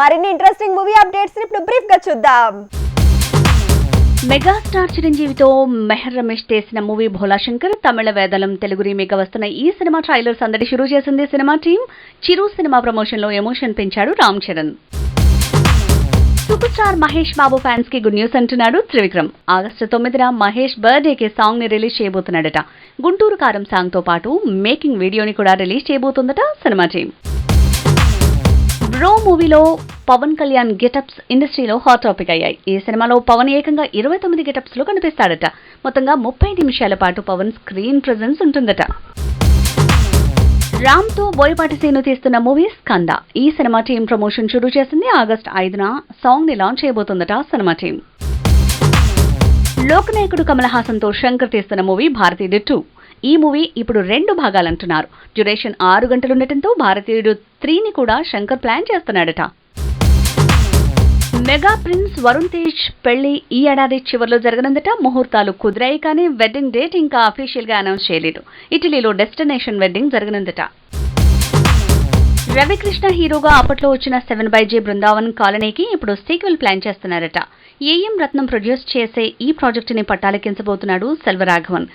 మరిన్ని interesting movie updates ని ఇప్పుడు బ్రీఫ్ గా చూద్దాం. మెగాస్టార్ చిరంజీవితో మెహర్ రమేష్ చేసిన మూవీ భోలా శంకర్ తమిళ వేదలం తెలుగు రీమేక్ వస్తున్న ఈ సినిమా ట్రైలర్ సందడి షురూ చేసింది సినిమా టీం. చిరు సినిమా ప్రమోషన్ లో ఎమోషన్ పెంచాడు Ram Charan. Super star Mahesh Babu fans కి గుడ్ న్యూస్ అంటున్నాడు త్రివిక్రమ్. ఆగస్టు 9న మహేష్ బర్త్డే కి సాంగ్ ని రిలీజ్ చేయబోతున్నాడట. గుంటూరు కారం సాంగ్ తో పాటు మేకింగ్ వీడియోని కూడా రిలీజ్ చేయబోతుందట సినిమా టీం. బ్రో మూవీలో పవన్ కళ్యాణ్ గెటప్స్ ఇండస్ట్రీలో హాట్ టాపిక్ అయ్యాయి. ఈ సినిమాలో పవన్ ఏకంగా 29 గెటప్స్ లో కనిపిస్తాడట. మొత్తంగా 30 నిమిషాల పాటు పవన్ స్క్రీన్ ప్రెజెన్స్ ఉంటుందట. రామ్ తో బోయపాటి సీను తీస్తున్న మూవీ స్కంద. ఈ సినిమా టీం ప్రమోషన్ షురూ చేసింది. ఆగస్టు 5న సాంగ్ ని లాంచ్ చేయబోతుందట సినిమా టీం. లోకనాయకుడు కమల్ హాసన్ తో శంకర్ తీస్తున్న మూవీ భారతీయుడు 2. ఈ మూవీ ఇప్పుడు 2 భాగాలంటున్నారు. డ్యూరేషన్ 6 గంటలుండటంతో భారతీయుడు 3ని కూడా శంకర్ ప్లాన్ చేస్తున్నాడట. మెగా ప్రిన్స్ వరుణ్ తేజ్ పెళ్లి ఈ ఏడాది చివరిలో జరగనుందట. ముహూర్తాలు కుదిరాయి కానీ వెడ్డింగ్ డేట్ ఇంకా అఫీషియల్ గా అనౌన్స్ చేయలేదు. ఇటలీలో డెస్టినేషన్ వెడ్డింగ్ జరగనుందట. రవికృష్ణ హీరోగా అప్పట్లో వచ్చిన 7/J బృందావన్ కాలనీకి ఇప్పుడు సీక్వెల్ ప్లాన్ చేస్తున్నారట. ఏఎం రత్నం ప్రొడ్యూస్ చేసే ఈ ప్రాజెక్టుని పట్టాలెక్కించబోతున్నాడు సెల్వరాఘవన్.